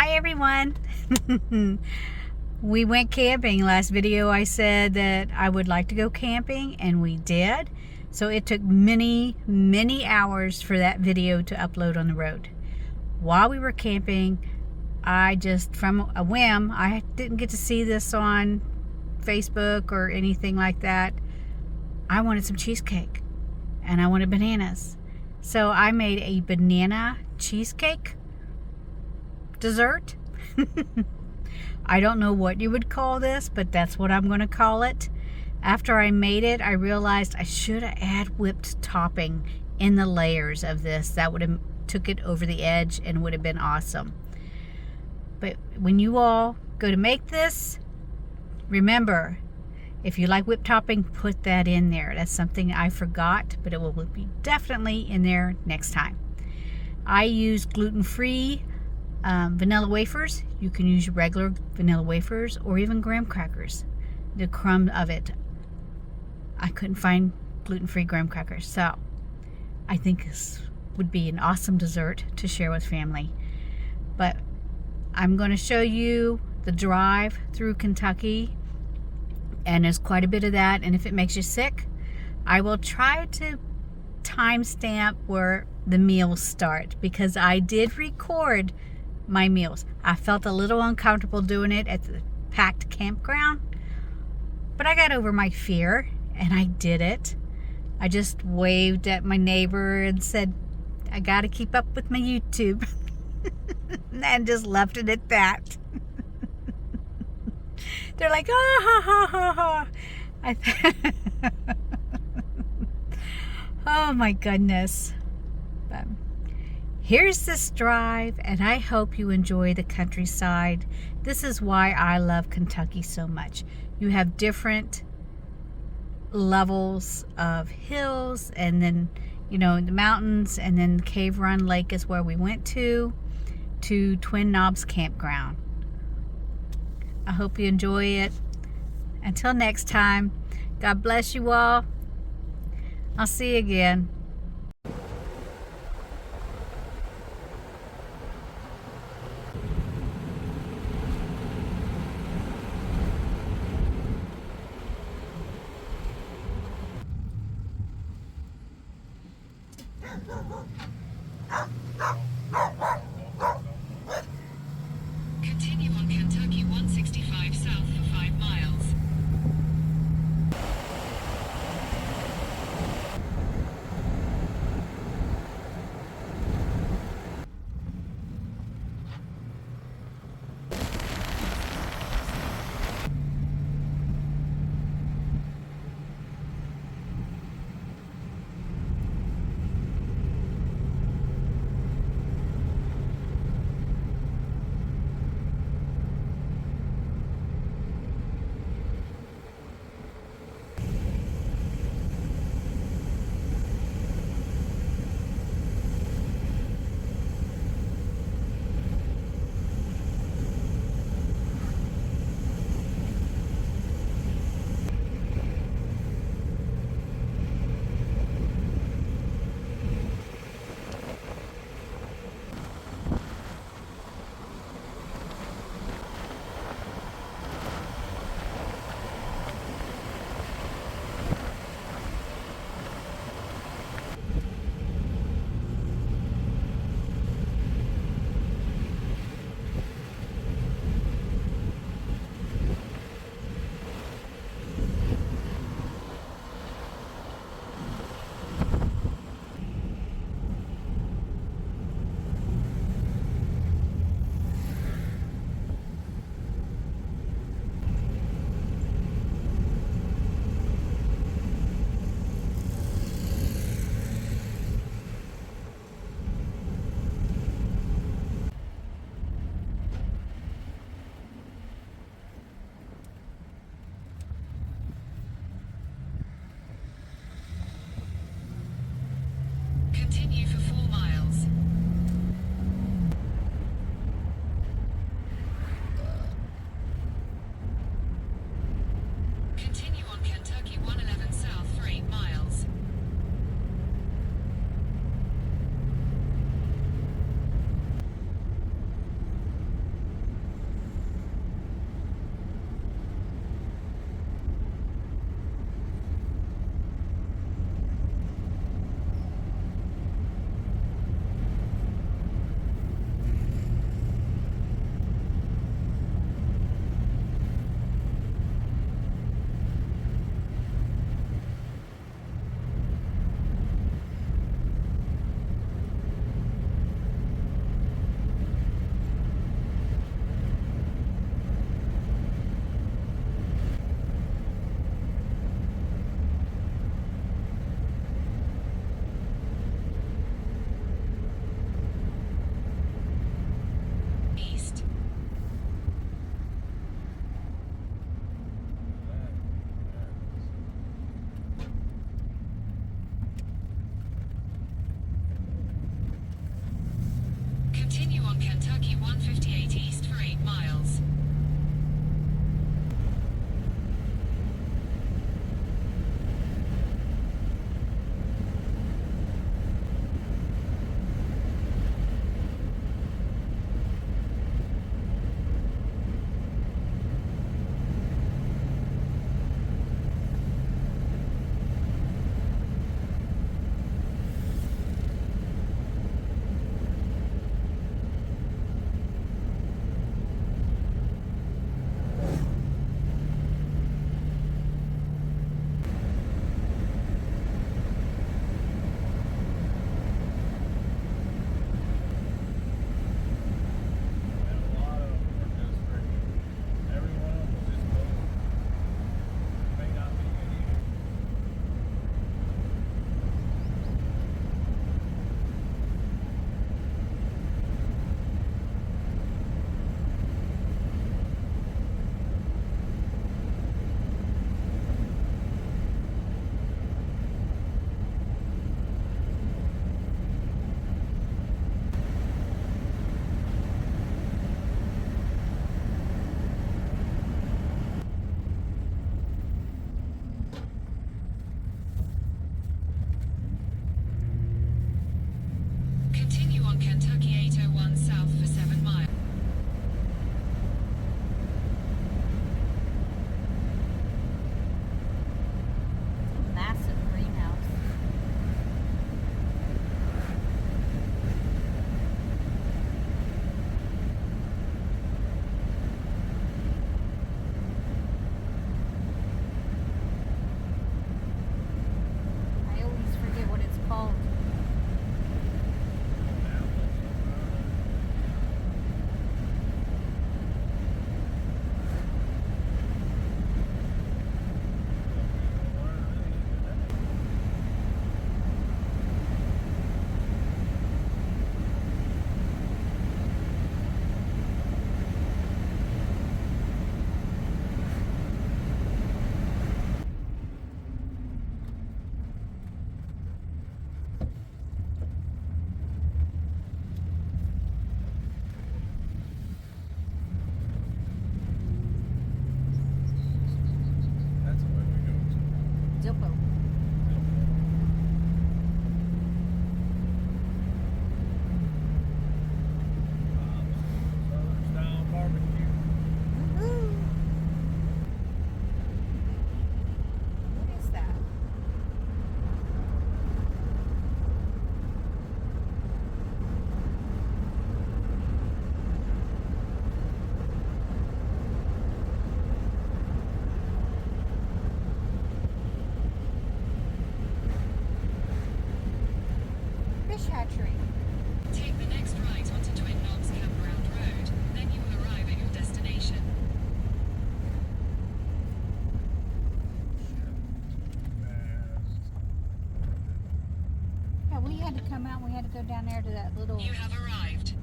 Hi everyone. We went camping. Last video I said that I would like to go camping, and we did. So it took many hours for that video to upload on the road. While we were camping, I just, from a whim, I didn't get to see this on Facebook or anything like that. I wanted some cheesecake and I wanted bananas. So I made a banana cheesecake dessert. I don't know what you would call this, but that's what I'm going to call it. After I made it, I realized I should have added whipped topping in the layers of this. That would have took it over the edge and would have been awesome. But when you all go to make this, remember, if you like whipped topping, put that in there. That's something I forgot, but it will be definitely in there next time. I use gluten-free vanilla wafers. You can use regular vanilla wafers or even graham crackers, the crumb of it. I couldn't find gluten-free graham crackers, so I think this would be an awesome dessert to share with family. But I'm going to show you the drive through Kentucky, and there's quite a bit of that, and if it makes you sick, I will try to timestamp where the meals start, because I did record my meals. I felt a little uncomfortable doing it at the packed campground, but I got over my fear and I did it. I just waved at my neighbor and said, I gotta keep up with my YouTube. And just left it at that. They're like, ah, ha, ha, ha, ha. Oh my goodness. But here's this drive, and I hope you enjoy the countryside. This is why I love Kentucky so much. You have different levels of hills, and then, you know, the mountains, and then Cave Run Lake is where we went to Twin Knobs Campground. I hope you enjoy it. Until next time, God bless you all. I'll see you again. Continue on Kentucky 165 south for 5 miles. on Kentucky 158 East for 8 miles. Continue on Kentucky 801 south for 7 miles. Massive greenhouse. I always forget what it's called. That's where we go to. Zilpo. Southern style barbecue. Woohoo! What is that? Fish hatchery. Take the next right onto Twin Knobs Campground Road, then you will arrive at your destination. Yeah, we had to come out. We had to go down there to that little. You have arrived.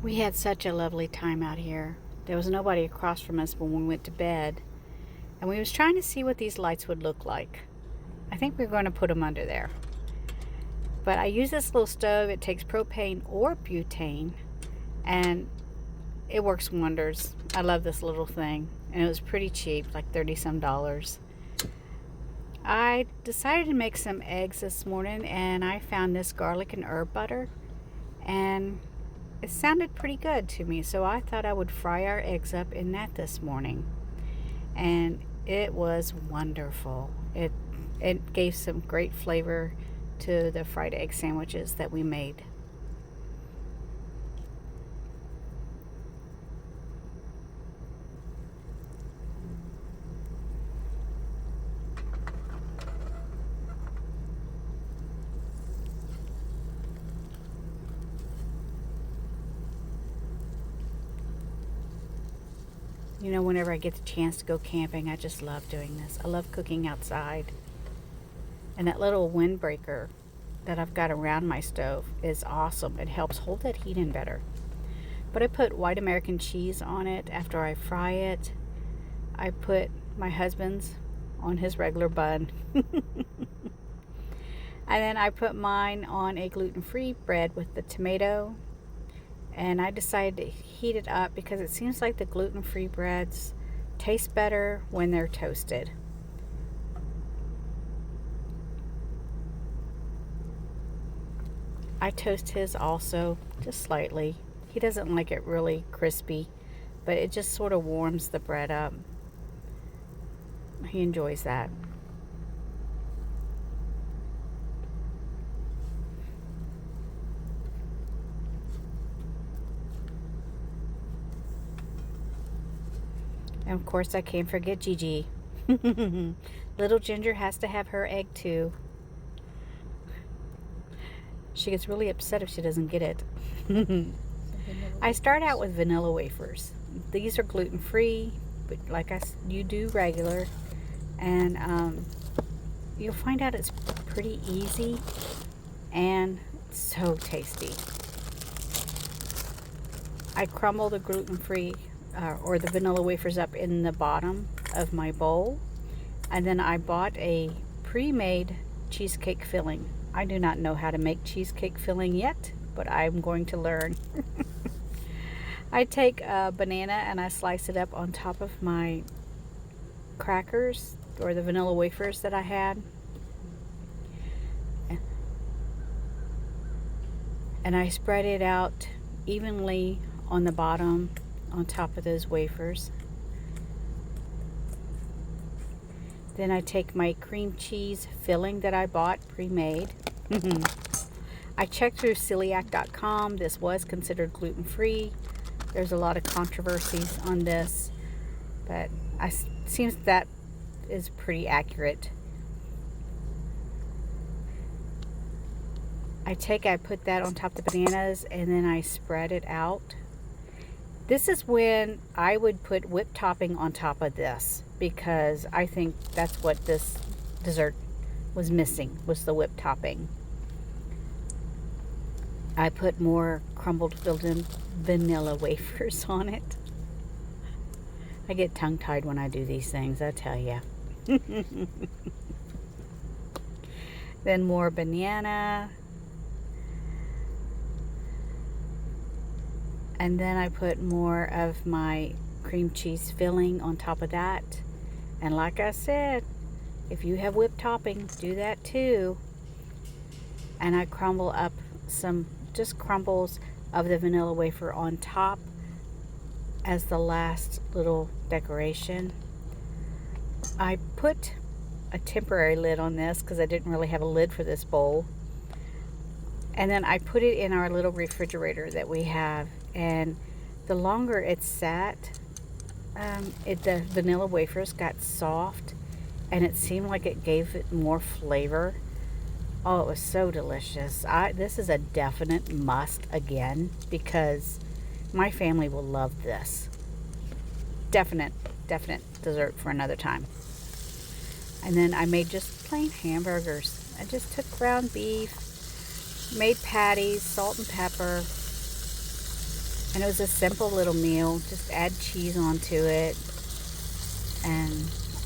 We had such a lovely time out here. There was nobody across from us when we went to bed. And we was trying to see what these lights would look like. I think we're going to put them under there. But I use this little stove. It takes propane or butane. And it works wonders. I love this little thing. And it was pretty cheap, like 30-some dollars. I decided to make some eggs this morning. And I found this garlic and herb butter. And it sounded pretty good to me, so I thought I would fry our eggs up in that this morning, and it was wonderful. It gave some great flavor to the fried egg sandwiches that we made. You know, whenever I get the chance to go camping, I just love doing this. I love cooking outside. And that little windbreaker that I've got around my stove is awesome. It helps hold that heat in better. But I put white American cheese on it after I fry it. I put my husband's on his regular bun. And then I put mine on a gluten-free bread with the tomato. And I decided to heat it up because it seems like the gluten-free breads taste better when they're toasted. I toast his also, just slightly. He doesn't like it really crispy, but it just sort of warms the bread up. He enjoys that. And of course I can't forget Gigi. Little Ginger has to have her egg too. She gets really upset if she doesn't get it. I start out with vanilla wafers. These are gluten-free, but like you do regular. And you'll find out it's pretty easy and so tasty. I crumble the gluten-free or the vanilla wafers up in the bottom of my bowl, and then I bought a pre-made cheesecake filling. I do not know how to make cheesecake filling yet, but I'm going to learn. I take a banana and I slice it up on top of my crackers or the vanilla wafers that I had, and I spread it out evenly on the bottom on top of those wafers. Then I take my cream cheese filling that I bought pre-made. I checked through celiac.com. This was considered gluten-free. There's a lot of controversies on this, but seems that is pretty accurate. I put that on top of the bananas, and then I spread it out. This is when I would put whipped topping on top of this, because I think that's what this dessert was missing, was the whipped topping. I put more crumbled vanilla wafers on it. I get tongue-tied when I do these things, I tell ya. Then more banana. And then I put more of my cream cheese filling on top of that. And like I said, if you have whipped topping, do that too. And I crumble up some just crumbles of the vanilla wafer on top as the last little decoration. I put a temporary lid on this because I didn't really have a lid for this bowl. And then I put it in our little refrigerator that we have. And the longer it sat, the vanilla wafers got soft, and it seemed like it gave it more flavor. Oh, it was so delicious. This is a definite must again, because my family will love this. Definite dessert for another time. And then I made just plain hamburgers. I just took ground beef, made patties, salt and pepper, and it was a simple little meal. Just add cheese onto it, and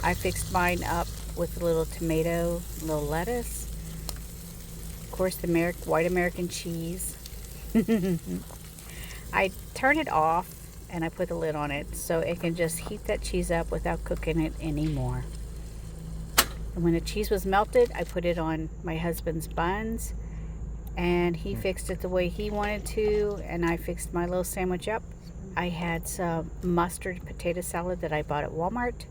I fixed mine up with a little tomato, a little lettuce, of course the white American cheese. I turn it off and I put the lid on it so it can just heat that cheese up without cooking it anymore. And when the cheese was melted, I put it on my husband's buns, and he fixed it the way he wanted to, and I fixed my little sandwich up. I had some mustard potato salad that I bought at Walmart,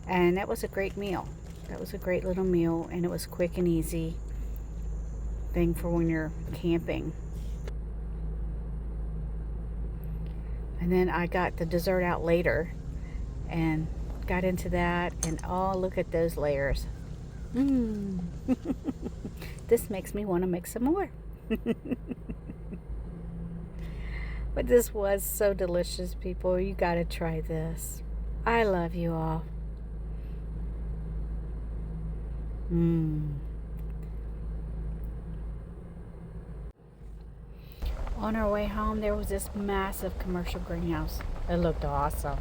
and that was a great meal. That was a great little meal, and it was quick and easy thing for when you're camping. And then I got the dessert out later and got into that, and oh, look at those layers. This makes me want to make some more. But this was so delicious, people. You got to try this. I love you all. On our way home, there was this massive commercial greenhouse. It looked awesome.